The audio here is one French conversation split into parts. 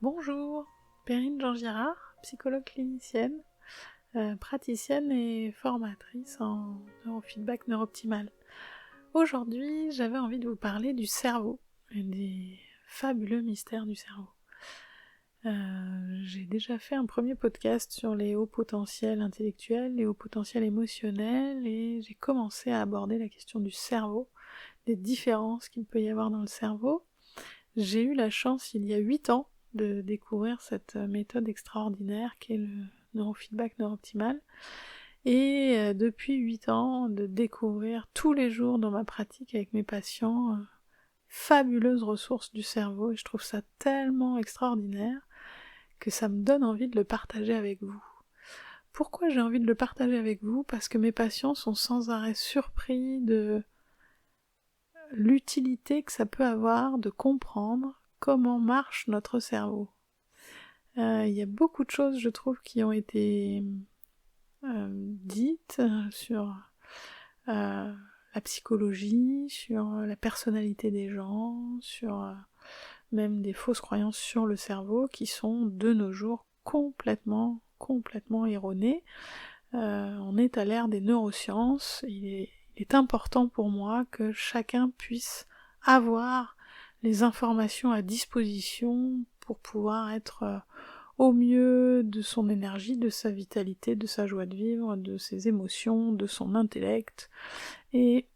Bonjour, Perrine Jean-Girard, psychologue clinicienne, praticienne et formatrice en neurofeedback neurooptimal. Aujourd'hui, j'avais envie de vous parler du cerveau et des fabuleux mystères du cerveau. J'ai déjà fait un premier podcast sur les hauts potentiels intellectuels, les hauts potentiels émotionnels, et j'ai commencé à aborder la question du cerveau, des différences qu'il peut y avoir dans le cerveau. J'ai eu la chance, il y a 8 ans, de découvrir cette méthode extraordinaire qu'est le neurofeedback neurooptimal, et depuis 8 ans, de découvrir tous les jours dans ma pratique avec mes patients fabuleuses ressources du cerveau, et je trouve ça tellement extraordinaire que ça me donne envie de le partager avec vous. Pourquoi j'ai envie de le partager avec vous ? Parce que mes patients sont sans arrêt surpris de l'utilité que ça peut avoir de comprendre comment marche notre cerveau. Il y a beaucoup de choses, je trouve, qui ont été dites sur la psychologie, sur la personnalité des gens, sur même des fausses croyances sur le cerveau qui sont de nos jours complètement erronées. On est à l'ère des neurosciences, il est important pour moi que chacun puisse avoir les informations à disposition pour pouvoir être au mieux de son énergie, de sa vitalité, de sa joie de vivre, de ses émotions, de son intellect. Et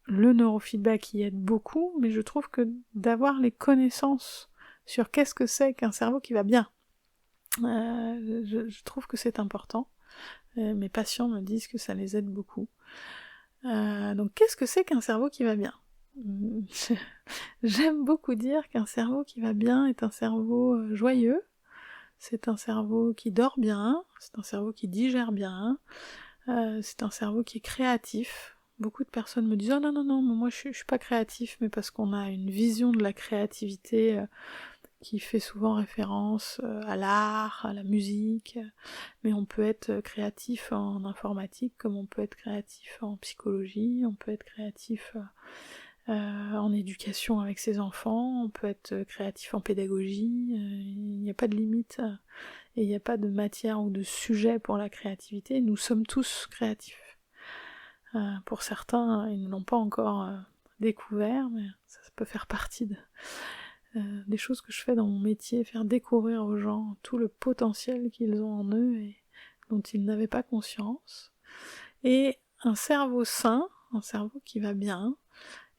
le neurofeedback y aide beaucoup, mais je trouve que d'avoir les connaissances sur qu'est-ce que c'est qu'un cerveau qui va bien, je trouve que c'est important. Mes patients me disent que ça les aide beaucoup. Donc qu'est-ce que c'est qu'un cerveau qui va bien ? J'aime beaucoup dire qu'un cerveau qui va bien est un cerveau joyeux, c'est un cerveau qui dort bien, c'est un cerveau qui digère bien, c'est un cerveau qui est créatif. Beaucoup de personnes me disent « Oh non, moi je suis pas créatif », mais parce qu'on a une vision de la créativité qui fait souvent référence à l'art, à la musique, mais on peut être créatif en informatique comme on peut être créatif en psychologie, on peut être créatif en éducation avec ses enfants, on peut être créatif en pédagogie, il n'y a pas de limite et il n'y a pas de matière ou de sujet pour la créativité, nous sommes tous créatifs. Pour certains, ils ne l'ont pas encore découvert, mais ça peut faire partie des choses que je fais dans mon métier, faire découvrir aux gens tout le potentiel qu'ils ont en eux et dont ils n'avaient pas conscience. Et un cerveau sain, un cerveau qui va bien,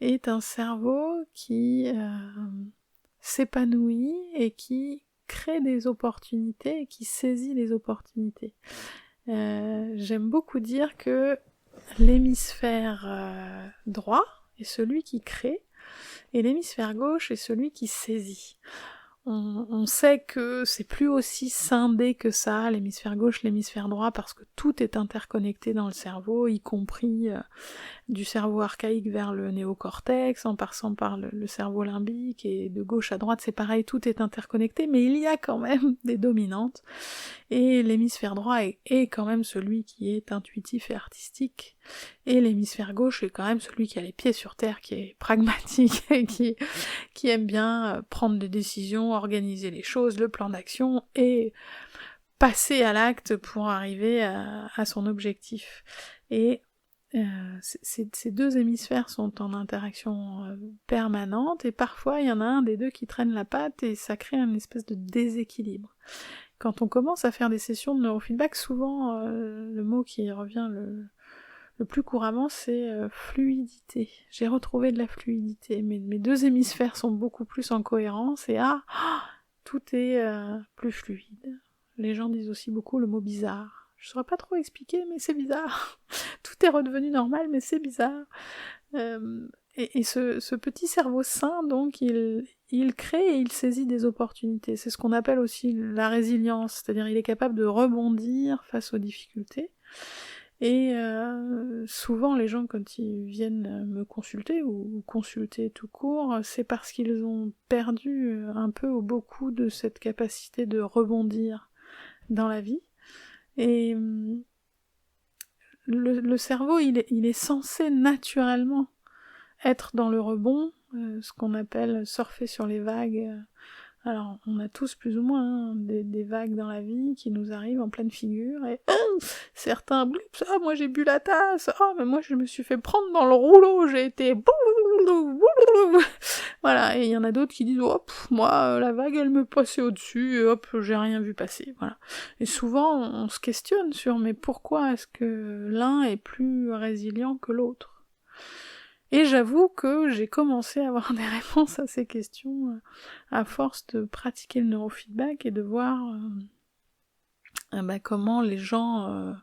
est un cerveau qui s'épanouit et qui crée des opportunités et qui saisit les opportunités. J'aime beaucoup dire que l'hémisphère droit est celui qui crée et l'hémisphère gauche est celui qui saisit. On sait que c'est plus aussi scindé que ça, l'hémisphère gauche, l'hémisphère droit, parce que tout est interconnecté dans le cerveau, y compris du cerveau archaïque vers le néocortex, en passant par le cerveau limbique, et de gauche à droite, c'est pareil, tout est interconnecté, mais il y a quand même des dominantes, et l'hémisphère droit est quand même celui qui est intuitif et artistique, et l'hémisphère gauche est quand même celui qui a les pieds sur terre, qui est pragmatique, et qui aime bien prendre des décisions, organiser les choses, le plan d'action, et passer à l'acte pour arriver à son objectif. Et ces deux hémisphères sont en interaction permanente, et parfois il y en a un des deux qui traîne la patte, et ça crée une espèce de déséquilibre. Quand on commence à faire des sessions de neurofeedback, souvent le mot qui revient le plus couramment, c'est fluidité. J'ai retrouvé de la fluidité. Mes deux hémisphères sont beaucoup plus en cohérence et tout est plus fluide. Les gens disent aussi beaucoup le mot bizarre. Je saurais pas trop expliquer, mais c'est bizarre. Tout est redevenu normal, mais c'est bizarre. Et ce petit cerveau sain, donc, il crée et il saisit des opportunités. C'est ce qu'on appelle aussi la résilience, c'est-à-dire il est capable de rebondir face aux difficultés. Et souvent les gens quand ils viennent me consulter ou consulter tout court, c'est parce qu'ils ont perdu un peu ou beaucoup de cette capacité de rebondir dans la vie. Et le cerveau il est censé naturellement être dans le rebond, ce qu'on appelle surfer sur les vagues, Alors, on a tous plus ou moins des vagues dans la vie qui nous arrivent en pleine figure, et certains, moi j'ai bu la tasse, mais moi je me suis fait prendre dans le rouleau, j'ai été... Voilà, et il y en a d'autres qui disent, moi, la vague elle me passait au-dessus, et hop, j'ai rien vu passer, voilà. Et souvent, on se questionne sur, mais pourquoi est-ce que l'un est plus résilient que l'autre ? Et j'avoue que j'ai commencé à avoir des réponses à ces questions à force de pratiquer le neurofeedback et de voir comment les gens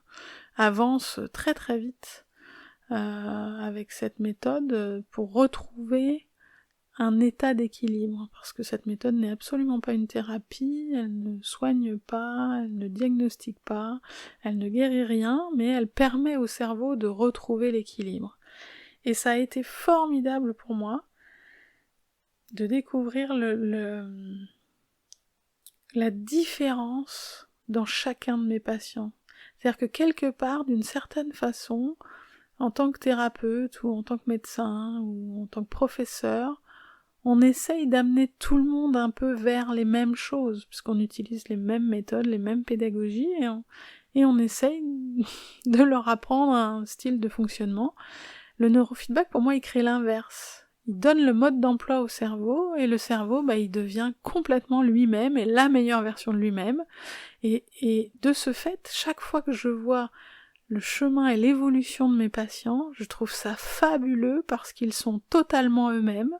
avancent très très vite avec cette méthode pour retrouver un état d'équilibre. Parce que cette méthode n'est absolument pas une thérapie, elle ne soigne pas, elle ne diagnostique pas, elle ne guérit rien, mais elle permet au cerveau de retrouver l'équilibre. Et ça a été formidable pour moi de découvrir la différence dans chacun de mes patients. C'est-à-dire que quelque part, d'une certaine façon, en tant que thérapeute ou en tant que médecin ou en tant que professeur, on essaye d'amener tout le monde un peu vers les mêmes choses, puisqu'on utilise les mêmes méthodes, les mêmes pédagogies, et on essaye de leur apprendre un style de fonctionnement. Le neurofeedback, pour moi, il crée l'inverse. Il donne le mode d'emploi au cerveau, et le cerveau, il devient complètement lui-même, et la meilleure version de lui-même. Et de ce fait, chaque fois que je vois le chemin et l'évolution de mes patients, je trouve ça fabuleux, parce qu'ils sont totalement eux-mêmes,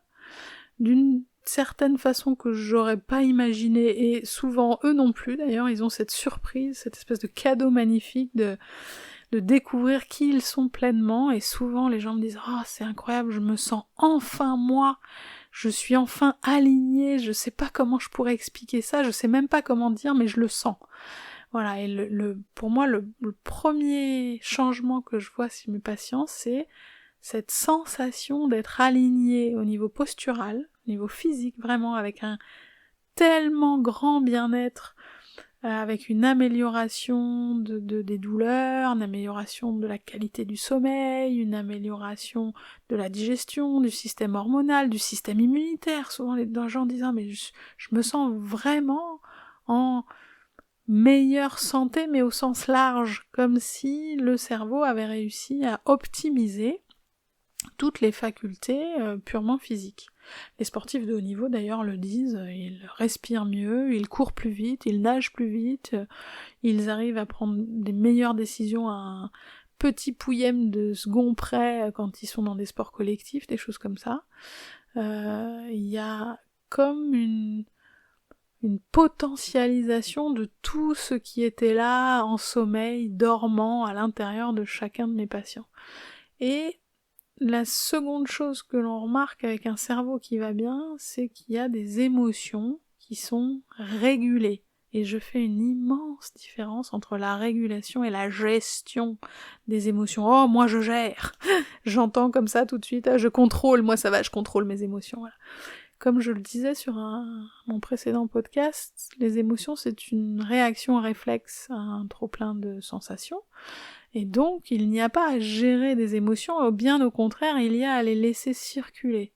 d'une certaine façon que j'aurais pas imaginé, et souvent eux non plus d'ailleurs, ils ont cette surprise, cette espèce de cadeau magnifique de découvrir qui ils sont pleinement, et souvent les gens me disent « Oh, c'est incroyable, je me sens enfin moi, je suis enfin alignée, je sais pas comment je pourrais expliquer ça, je sais même pas comment dire, mais je le sens. » Voilà, et pour moi, le premier changement que je vois chez mes patients, c'est cette sensation d'être aligné au niveau postural, au niveau physique, vraiment, avec un tellement grand bien-être, avec une amélioration des douleurs, une amélioration de la qualité du sommeil, une amélioration de la digestion, du système hormonal, du système immunitaire. Souvent les gens disent « mais je me sens vraiment en meilleure santé, mais au sens large, comme si le cerveau avait réussi à optimiser toutes les facultés purement physiques. » Les sportifs de haut niveau d'ailleurs le disent, ils respirent mieux, ils courent plus vite, ils nagent plus vite, ils arrivent à prendre des meilleures décisions à un petit pouillème de second près quand ils sont dans des sports collectifs, des choses comme ça. Il y a comme une potentialisation de tout ce qui était là en sommeil, dormant à l'intérieur de chacun de mes patients. Et la seconde chose que l'on remarque avec un cerveau qui va bien, c'est qu'il y a des émotions qui sont régulées. Et je fais une immense différence entre la régulation et la gestion des émotions. Oh, moi je gère. J'entends comme ça tout de suite, je contrôle, moi ça va, je contrôle mes émotions. Voilà. Comme je le disais sur mon précédent podcast, les émotions c'est une réaction réflexe à un trop-plein de sensations. Et donc, il n'y a pas à gérer des émotions, bien au contraire, il y a à les laisser circuler.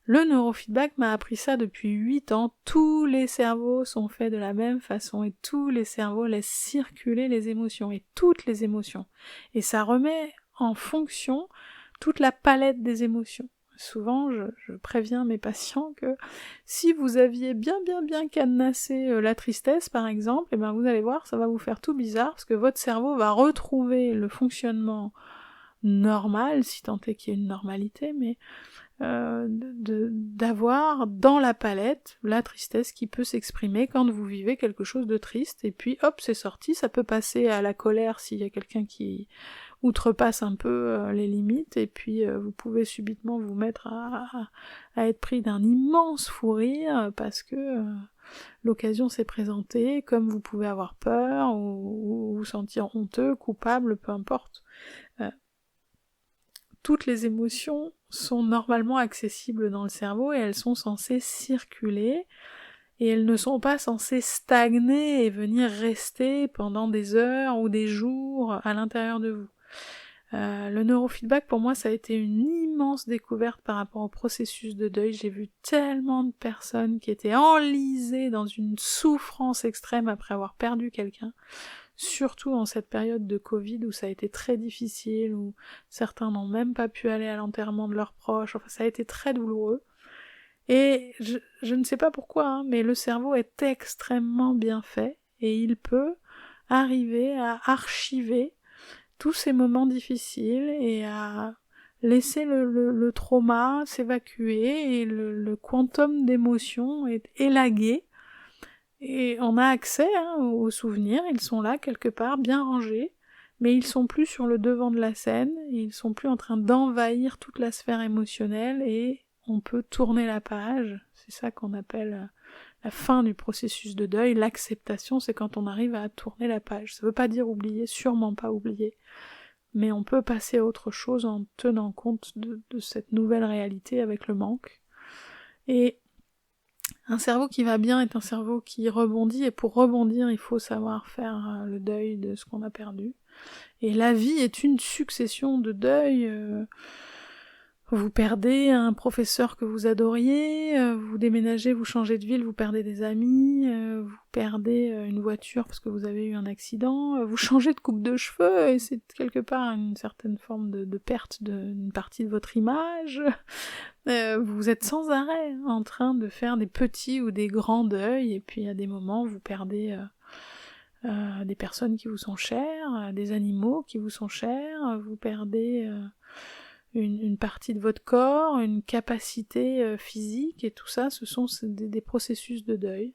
Le neurofeedback m'a appris ça depuis 8 ans, tous les cerveaux sont faits de la même façon, et tous les cerveaux laissent circuler les émotions, et toutes les émotions. Et ça remet en fonction toute la palette des émotions. Souvent, je préviens mes patients que si vous aviez bien cadenassé la tristesse, par exemple, vous allez voir, ça va vous faire tout bizarre, parce que votre cerveau va retrouver le fonctionnement normal, si tant est qu'il y ait une normalité, mais d'avoir dans la palette la tristesse qui peut s'exprimer quand vous vivez quelque chose de triste, et puis hop, c'est sorti, ça peut passer à la colère s'il y a quelqu'un qui outrepasse un peu les limites, et puis vous pouvez subitement vous mettre à être pris d'un immense fou rire parce que l'occasion s'est présentée, comme vous pouvez avoir peur ou vous sentir honteux, coupable, peu importe. Toutes les émotions sont normalement accessibles dans le cerveau et elles sont censées circuler, et elles ne sont pas censées stagner et venir rester pendant des heures ou des jours à l'intérieur de vous. Le neurofeedback, pour moi, ça a été une immense découverte par rapport au processus de deuil. J'ai vu tellement de personnes qui étaient enlisées dans une souffrance extrême après avoir perdu quelqu'un, surtout en cette période de Covid où ça a été très difficile, où certains n'ont même pas pu aller à l'enterrement de leurs proches, enfin ça a été très douloureux. Et je ne sais pas pourquoi, hein, mais le cerveau est extrêmement bien fait, et il peut arriver à archiver tous ces moments difficiles et à laisser le trauma s'évacuer et le quantum d'émotions est élagué. Et on a accès aux souvenirs, ils sont là quelque part, bien rangés, mais ils sont plus sur le devant de la scène, ils sont plus en train d'envahir toute la sphère émotionnelle et on peut tourner la page. C'est ça qu'on appelle la fin du processus de deuil. L'acceptation, c'est quand on arrive à tourner la page. Ça veut pas dire oublier, sûrement pas oublier, mais on peut passer à autre chose en tenant compte de cette nouvelle réalité avec le manque. Et un cerveau qui va bien est un cerveau qui rebondit, et pour rebondir, il faut savoir faire le deuil de ce qu'on a perdu. Et la vie est une succession de deuils. Vous perdez un professeur que vous adoriez, vous déménagez, vous changez de ville, vous perdez des amis, vous perdez une voiture parce que vous avez eu un accident, vous changez de coupe de cheveux, et c'est quelque part une certaine forme de perte d'une partie de votre image. Vous êtes sans arrêt en train de faire des petits ou des grands deuils, et puis à des moments vous perdez des personnes qui vous sont chères, des animaux qui vous sont chers, vous perdez une partie de votre corps, une capacité physique, et tout ça, ce sont des processus de deuil.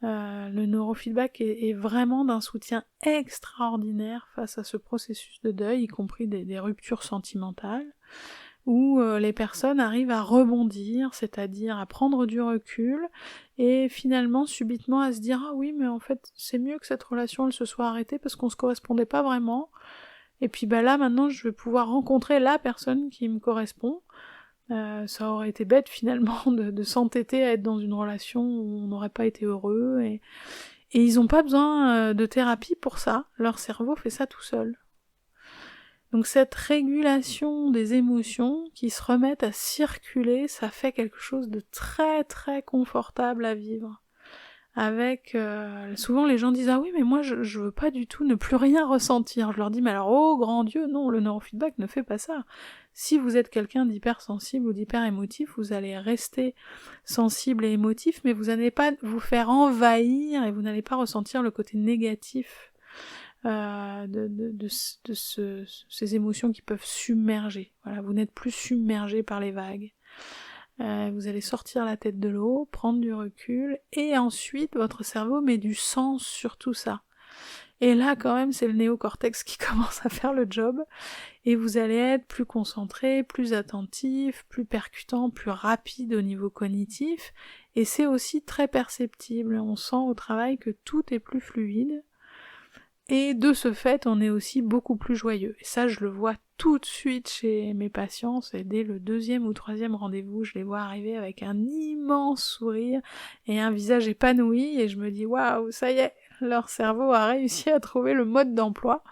Le neurofeedback est vraiment d'un soutien extraordinaire face à ce processus de deuil, y compris des ruptures sentimentales, où les personnes arrivent à rebondir, c'est-à-dire à prendre du recul, et finalement, subitement, à se dire « Ah oui, mais en fait, c'est mieux que cette relation elle se soit arrêtée parce qu'on se correspondait pas vraiment. » Et puis bah là, maintenant, je vais pouvoir rencontrer la personne qui me correspond. Ça aurait été bête, finalement, de s'entêter à être dans une relation où on n'aurait pas été heureux. Et ils n'ont pas besoin de thérapie pour ça. Leur cerveau fait ça tout seul. Donc cette régulation des émotions qui se remettent à circuler, ça fait quelque chose de très très confortable à vivre. Avec souvent les gens disent « Ah oui, mais moi je veux pas du tout ne plus rien ressentir ». Je leur dis « Mais alors, oh grand Dieu, non, le neurofeedback ne fait pas ça. Si vous êtes quelqu'un d'hypersensible ou d'hyper émotif, vous allez rester sensible et émotif, mais vous n'allez pas vous faire envahir et vous n'allez pas ressentir le côté négatif ces émotions qui peuvent submerger. Voilà, vous n'êtes plus submergé par les vagues. Vous allez sortir la tête de l'eau, prendre du recul, et ensuite votre cerveau met du sens sur tout ça. Et là quand même c'est le néocortex qui commence à faire le job, et vous allez être plus concentré, plus attentif, plus percutant, plus rapide au niveau cognitif, et c'est aussi très perceptible. On sent au travail que tout est plus fluide, et de ce fait, on est aussi beaucoup plus joyeux. Et ça, je le vois tout de suite chez mes patients, et dès le 2e ou 3e rendez-vous, je les vois arriver avec un immense sourire et un visage épanoui, et je me dis, waouh, ça y est, leur cerveau a réussi à trouver le mode d'emploi.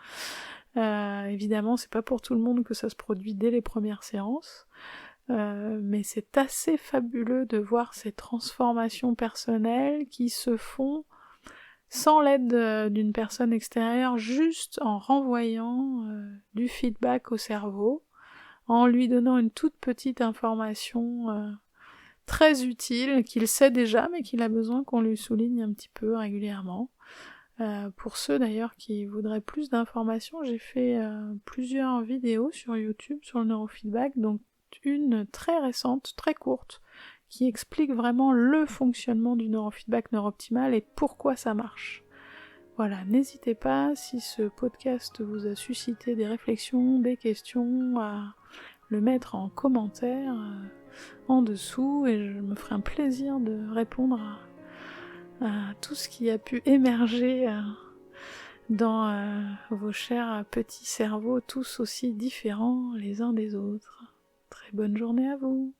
Évidemment, c'est pas pour tout le monde que ça se produit dès les premières séances, mais c'est assez fabuleux de voir ces transformations personnelles qui se font sans l'aide d'une personne extérieure, juste en renvoyant du feedback au cerveau, en lui donnant une toute petite information très utile, qu'il sait déjà, mais qu'il a besoin qu'on lui souligne un petit peu régulièrement. Pour ceux d'ailleurs qui voudraient plus d'informations, j'ai fait plusieurs vidéos sur YouTube sur le neurofeedback, donc une très récente, très courte, qui explique vraiment le fonctionnement du neurofeedback neurooptimal et pourquoi ça marche. Voilà, n'hésitez pas, si ce podcast vous a suscité des réflexions, des questions, à le mettre en commentaire en dessous, et je me ferai un plaisir de répondre à tout ce qui a pu émerger dans vos chers petits cerveaux, tous aussi différents les uns des autres. Très bonne journée à vous!